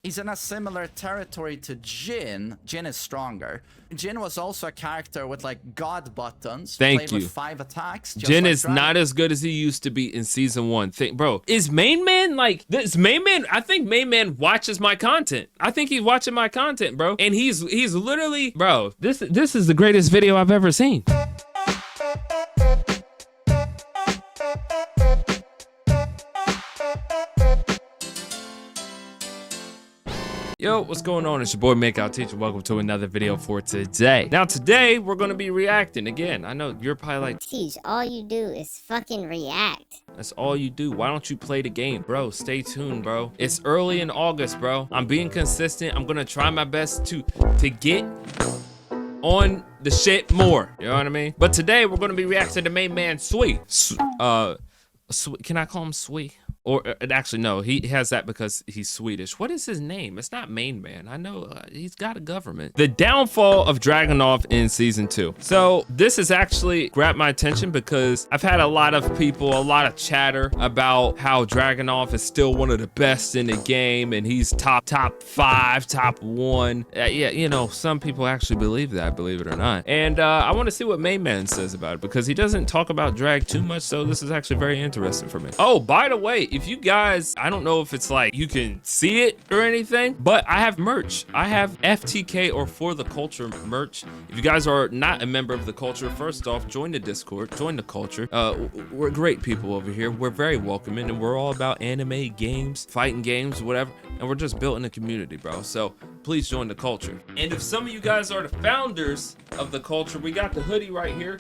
He's in a similar territory to Jin. Jin is stronger. Jin was also a character with like god buttons. Thank you. With 5 attacks. Jin is not as good as he used to be in season 1. Bro, is MainMan like this? MainMan, I think MainMan watches my content. I think he's watching my content, bro. And he's literally, bro, this is the greatest video I've ever seen. Yo, what's going on? It's your boy MakeOutTeej. Welcome to another video for today. Now today, we're gonna be reacting again. I know you're probably like, Teej, all you do is fucking react. That's all you do. Why don't you play the game? Bro, stay tuned, bro. It's early in August, bro. I'm being consistent. I'm gonna try my best to get on the shit more. You know what I mean? But today, we're gonna be reacting to MainManSWE. Can I call him Swee? Or actually, no, he has that because he's Swedish. What is his name? It's not MainMan. I know he's got a government. The downfall of DRAGUNOV in season 2. So this has actually grabbed my attention because I've had a lot of people, a lot of chatter about how DRAGUNOV is still one of the best in the game and he's top 5, top 1. Yeah, you know, some people actually believe that, believe it or not. And I want to see what MainMan says about it because he doesn't talk about drag too much. So this is actually very interesting for me. Oh, by the way, if you guys, I don't know if it's like you can see it or anything, but I have merch. I have FTK or For the Culture merch. If you guys are not a member of the Culture, first off, join the Discord, join the Culture. We're great people over here. We're very welcoming and we're all about anime, games, fighting games, whatever. And we're just building a community, bro. So please join the Culture. And if some of you guys are the founders of the Culture, we got the hoodie right here.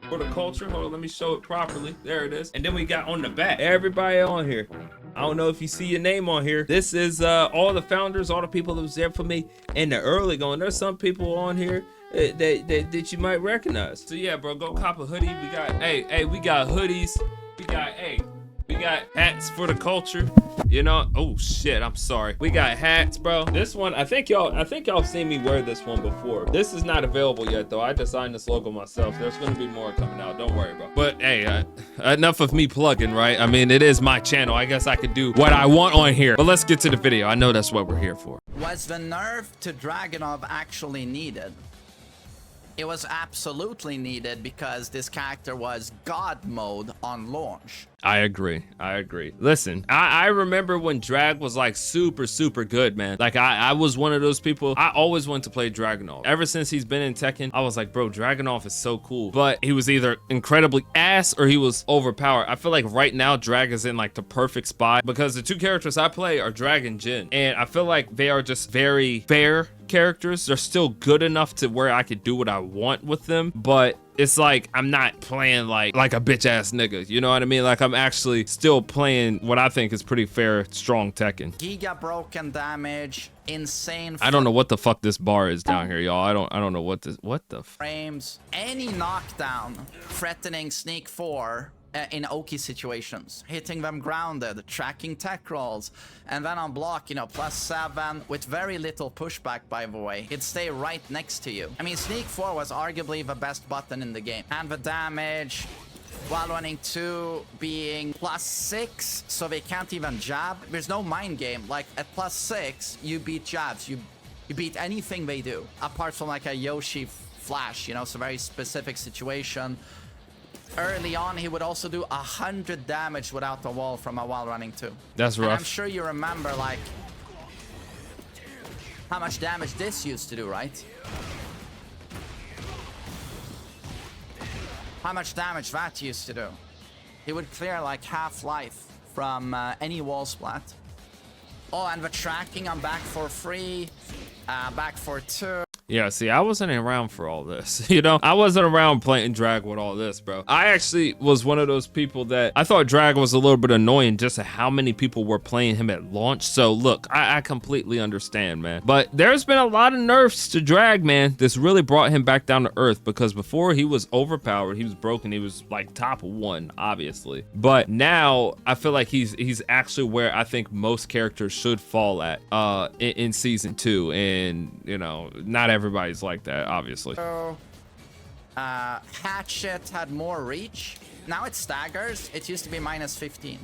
For the Culture. Hold on, let me show it properly. There it is. And then we got on the back, everybody on here. I don't know if you see your name on here. This is all the founders, all the people that was there for me in the early going. There's some people on here that you might recognize. So yeah, bro, go cop a hoodie. We got, we got hoodies. We got hats for the Culture. You know, oh shit, I'm sorry. We got hats, bro. This one, I think y'all seen me wear this one before. This is not available yet though. I designed this logo myself. There's gonna be more coming out, don't worry, bro. But hey, enough of me plugging, right? I mean, it is my channel. I guess I could do what I want on here. But let's get to the video. I know that's what we're here for. Was the nerf to DRAGUNOV actually needed? It was absolutely needed because this character was God mode on launch. I agree. Listen, I remember when drag was like super good, man. Like I was one of those people. I always wanted to play DRAGUNOV. Ever since he's been in Tekken, I was like, bro, DRAGUNOV is so cool. But he was either incredibly ass or he was overpowered. I feel like right now drag is in like the perfect spot because the two characters I play are Drag and Jin. And I feel like they are just very fair characters. They're still good enough to where I could do what I want with them, but it's like I'm not playing like a bitch ass nigga, you know what I mean? Like I'm actually still playing what I think is pretty fair, strong Tekken. Giga broken damage, insane. I don't know what the fuck this bar is down here, y'all. I don't know what the frames. Any knockdown threatening sneak 4 in Oki situations, hitting them grounded, tracking tech rolls, and then on block, you know, +7 with very little pushback, by the way. It'd stay right next to you. I mean, sneak 4 was arguably the best button in the game. And the damage, while running 2 being +6, so they can't even jab. There's no mind game. Like at +6, you beat jabs. You beat anything they do, apart from like a Yoshi flash, you know, it's a very specific situation. Early on, he would also do 100 damage without the wall from a while running 2. That's rough. And I'm sure you remember, like, how much damage this used to do, right? How much damage that used to do. He would clear, like, half life from any wall splat. Oh, and the tracking, I'm back for 3, back for 2. Yeah, see, I wasn't around for all this, you know? I wasn't around playing drag with all this, bro. I actually was one of those people that I thought drag was a little bit annoying just how many people were playing him at launch. So look, I completely understand, man. But there's been a lot of nerfs to drag, man. This really brought him back down to earth because before he was overpowered, he was broken, he was like top 1, obviously. But now I feel like he's actually where I think most characters should fall at in season 2. And you know, not everybody's like that, obviously. So, Hatchet had more reach. Now it staggers. It used to be -15.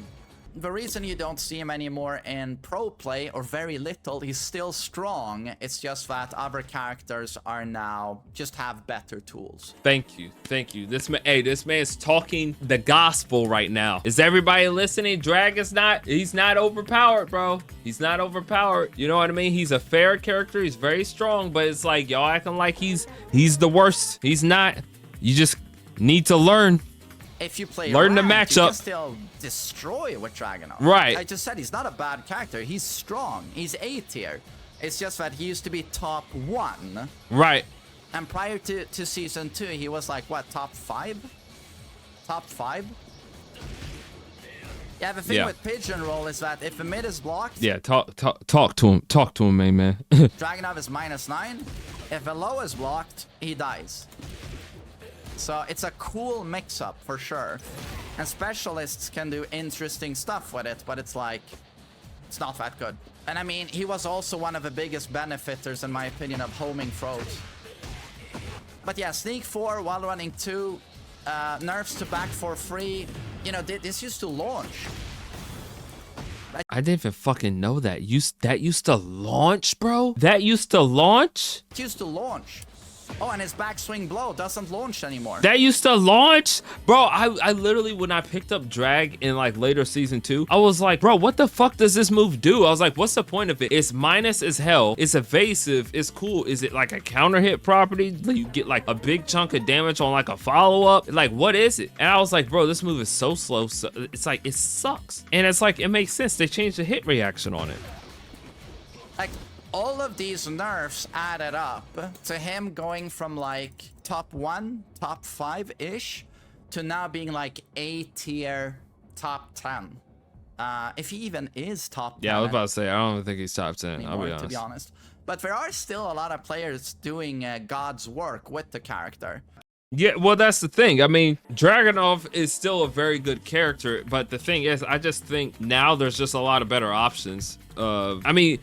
the reason you don't see him anymore in pro play, or very little, he's still strong. It's just that other characters are now just have better tools. Thank you. This man, hey, this man's talking the gospel right now. Is everybody listening? Drag is not, he's not overpowered, bro. He's not overpowered. You know what I mean? He's a fair character. He's very strong, but it's like y'all acting like he's the worst. He's not. You just need to learn. If you play learn the ranked, matchup, you can still destroy with DRAGUNOV. Right. I just said he's not a bad character. He's strong. He's A tier. It's just that he used to be top 1. Right. And prior to season 2, he was like, what, top 5? Top 5? Yeah, the thing with Pigeon Roll is that if the mid is blocked... Yeah, talk to him. Talk to him, man. DRAGUNOV is -9. If the low is blocked, he dies. So it's a cool mix-up for sure. And specialists can do interesting stuff with it, but it's like, it's not that good. And I mean, he was also one of the biggest benefiters, in my opinion, of homing throws. But yeah, Sneak 4, while running 2, nerfs to back for free. You know, this used to launch. I didn't even fucking know that. That used to launch, bro? That used to launch? It used to launch. Oh, and his backswing blow doesn't launch anymore. That used to launch? Bro, I literally, when I picked up Drag in like later season 2, I was like, bro, what the fuck does this move do? I was like, what's the point of it? It's minus as hell. It's evasive. It's cool. Is it like a counter hit property? You get like a big chunk of damage on like a follow-up? Like, what is it? And I was like, bro, this move is so slow. So it's like, it sucks. And it's like, it makes sense. They changed the hit reaction on it. Like, all of these nerfs added up to him going from like top 1, top 5-ish to now being like A tier, top 10. If he even is top 10. Yeah, I was about to say, I don't even think he's top 10. Anymore, I'll be honest. to be honest. But there are still a lot of players doing God's work with the character. Yeah, well, that's the thing. I mean, DRAGUNOV is still a very good character, but the thing is, I just think now there's just a lot of better options. I mean,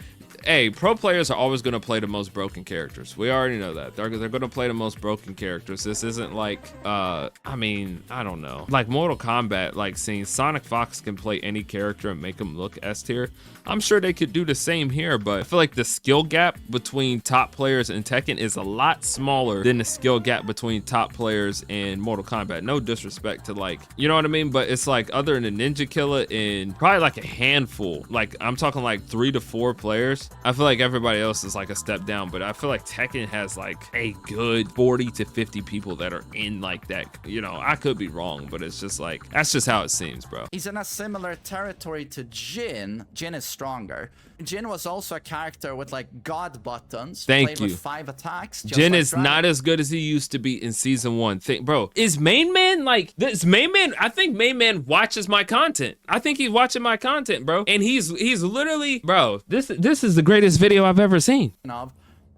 hey, pro players are always going to play the most broken characters. We already know that. They're going to play the most broken characters. This isn't like, I mean, I don't know. Like Mortal Kombat, like seeing Sonic Fox can play any character and make him look S tier. I'm sure they could do the same here, but I feel like the skill gap between top players in Tekken is a lot smaller than the skill gap between top players in Mortal Kombat. No disrespect to, like, you know what I mean? But it's like, other than Ninja Killer and probably like a handful, like I'm talking like 3 to 4 players, I feel like everybody else is like a step down. But I feel like Tekken has like a good 40 to 50 people that are in like that. You know, I could be wrong, but it's just like, that's just how it seems, bro. He's in a similar territory to Jin. Jin is stronger. Jin was also a character with like god buttons. Thank you. With 5 attacks. Jin like is not as good as he used to be in season 1. Bro, is MainMan like this? MainMan, I think MainMan watches my content. I think he's watching my content, bro. And he's literally, bro, this is the greatest video I've ever seen.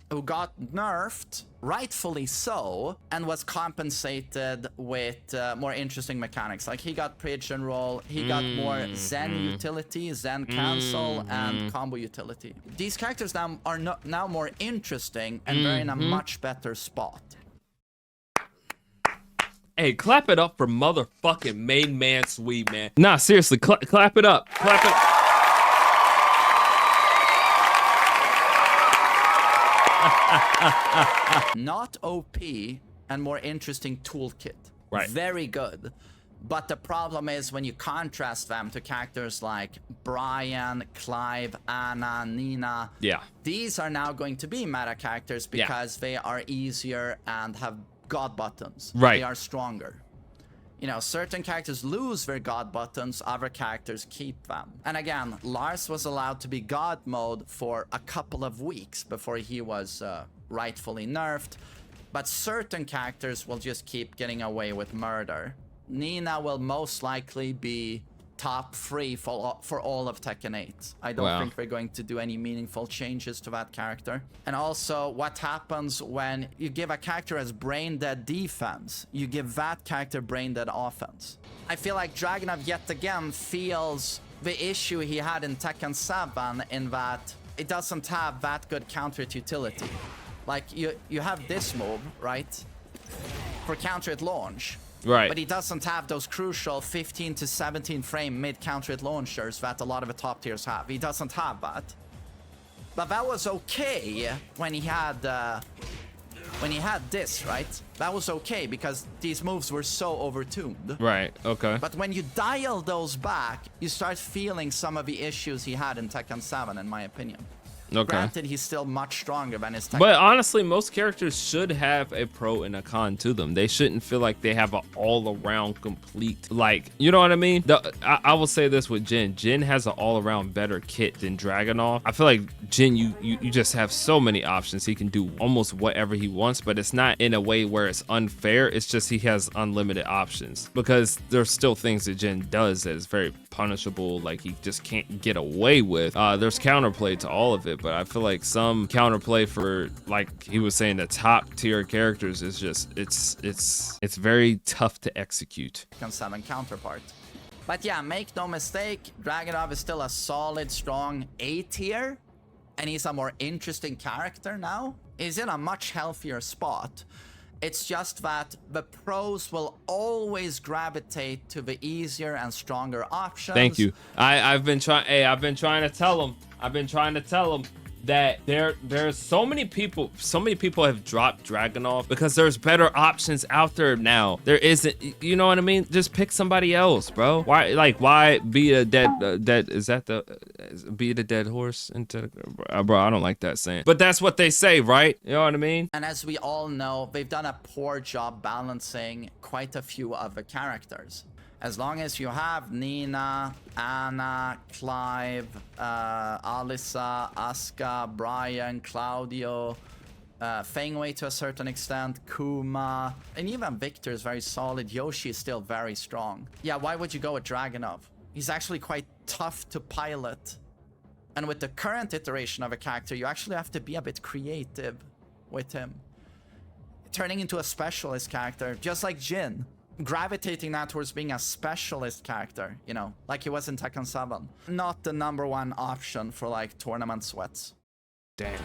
Who got nerfed, rightfully so, and was compensated with more interesting mechanics. Like he got Pigeon Roll, he got more Zen utility, Zen cancel, and combo utility. These characters now are now more interesting and they're in a much better spot. Hey, clap it up for motherfucking MainManSWE, man. Nah, seriously, clap it up. Clap it up. Not OP and more interesting toolkit. Right. Very good. But the problem is when you contrast them to characters like Brian, Clive, Anna, Nina. Yeah. These are now going to be meta characters because they are easier and have god buttons. Right. They are stronger. You know, certain characters lose their god buttons, other characters keep them. And again, Lars was allowed to be god mode for a couple of weeks before he was rightfully nerfed. But certain characters will just keep getting away with murder. Nina will most likely be top 3 for all of Tekken 8. I don't think we're going to do any meaningful changes to that character. And also, what happens when you give a character as brain dead defense, you give that character brain dead offense. I feel like DRAGUNOV yet again feels the issue he had in Tekken 7 in that it doesn't have that good counter utility. Like you have this move, right? For counter at launch. Right. But he doesn't have those crucial 15 to 17 frame mid-counter hit launchers that a lot of the top tiers have. He doesn't have that. But that was okay when he had this, right? That was okay because these moves were so overtuned. Right, okay. But when you dial those back, you start feeling some of the issues he had in Tekken 7, in my opinion. Okay. Granted, he's still much stronger than his Tekken. But honestly, most characters should have a pro and a con to them. They shouldn't feel like they have an all-around complete, like, you know what I mean? I will say this with Jin. Jin has an all-around better kit than Dragunov. I feel like Jin, you just have so many options. He can do almost whatever he wants, but it's not in a way where it's unfair. It's just he has unlimited options because there's still things that Jin does that is very punishable, like he just can't get away with. There's counterplay to all of it, but I feel like some counterplay for, like he was saying, the top tier characters is just it's very tough to execute. Tekken 7 counterpart. But yeah, make no mistake, Dragunov is still a solid, strong A tier, and he's a more interesting character now. He's in a much healthier spot. It's just that the pros will always gravitate to the easier and stronger options. Thank you. I've been trying to tell him that there's so many people have dropped Dragunov because there's better options out there now. There isn't, you know what I mean? Just pick somebody else, bro. Why be a dead beat a dead horse into, bro, I don't like that saying, but that's what they say, right? You know what I mean? And as we all know, they've done a poor job balancing quite a few of the characters. As long as you have Nina, Anna, Clive, Alyssa, Asuka, Brian, Claudio, Feng Wei to a certain extent, Kuma, and even Victor is very solid. Yoshi is still very strong. Yeah, why would you go with Dragunov? He's actually quite tough to pilot. And with the current iteration of a character, you actually have to be a bit creative with him. Turning into a specialist character, just like Jin. Gravitating now towards being a specialist character, you know, like he was in Tekken 7. Not the #1 option for like tournament sweats. Damn.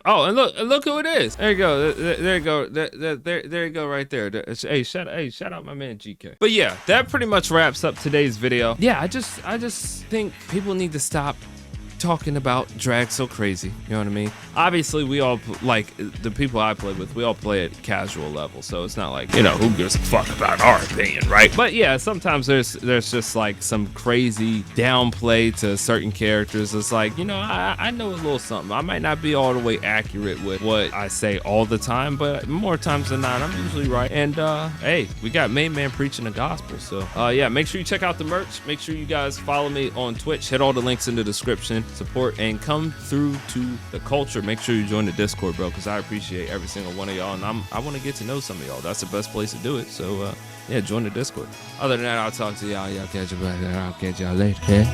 Oh, and look who it is. There you go. There you go. There you go right there. Hey, shout out my man GK. But yeah, that pretty much wraps up today's video. Yeah, I just think people need to stop talking about drag so crazy, you know what I mean? Obviously, we all, like, the people I play with, we all play at casual level, so it's not like, you know, who gives a fuck about our opinion, right? But yeah, sometimes there's just like some crazy downplay to certain characters. It's like, you know, I know a little something. I might not be all the way accurate with what I say all the time, but more times than not, I'm usually right. And hey, we got MainMan preaching the gospel, so yeah, make sure you check out the merch. Make sure you guys follow me on Twitch. Hit all the links in the description. Support and come through to the culture. Make sure you join the Discord, bro, because I appreciate every single one of y'all, and I want to get to know some of y'all. That's the best place to do it. So yeah, join the Discord. Other than that, I'll talk to y'all. Y'all catch you later. I'll catch y'all later. Yeah.